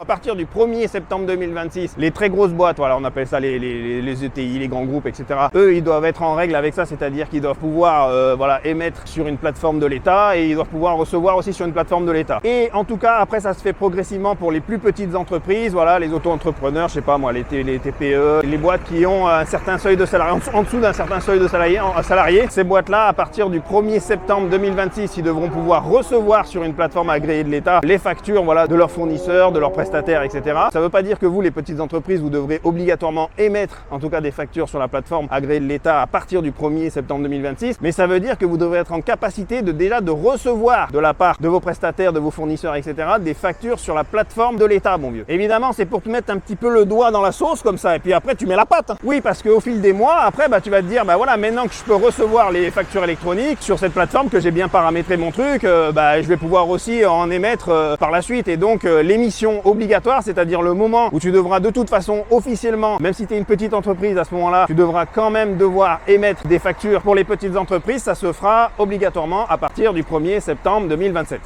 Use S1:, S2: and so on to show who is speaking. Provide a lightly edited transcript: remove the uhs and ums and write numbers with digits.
S1: À partir du 1er septembre 2026, les très grosses boîtes, voilà, on appelle ça les ETI, les grands groupes, etc. Eux, ils doivent être en règle avec ça, c'est-à-dire qu'ils doivent pouvoir voilà, émettre sur une plateforme de l'État et ils doivent pouvoir recevoir aussi sur une plateforme de l'État. Et en tout cas, après, ça se fait progressivement pour les plus petites entreprises, voilà, les auto-entrepreneurs, je sais pas moi, les TPE, les boîtes qui ont un certain seuil de salariés, en dessous d'un certain seuil de salariés. Ces boîtes-là, à partir du 1er septembre 2026, ils devront pouvoir recevoir sur une plateforme agréée de l'État les factures, voilà, de leurs fournisseurs, de leurs prestataires, etc. Ça ne veut pas dire que vous, les petites entreprises, vous devrez obligatoirement émettre en tout cas des factures sur la plateforme agréée de l'État à partir du 1er septembre 2026, mais ça veut dire que vous devrez être en capacité de recevoir de la part de vos prestataires, de vos fournisseurs, etc. des factures sur la plateforme de l'État, mon vieux. Évidemment, c'est pour te mettre un petit peu le doigt dans la sauce comme ça, et puis après tu mets la pâte. Oui, parce qu'au fil des mois, après, tu vas te dire, voilà, maintenant que je peux recevoir les factures électroniques sur cette plateforme, que j'ai bien paramétré mon truc, je vais pouvoir aussi en émettre par la suite. Et donc l'émission obligatoire, c'est-à-dire le moment où tu devras de toute façon officiellement, même si tu es une petite entreprise à ce moment-là, tu devras quand même devoir émettre des factures pour les petites entreprises, ça se fera obligatoirement à partir du 1er septembre 2027.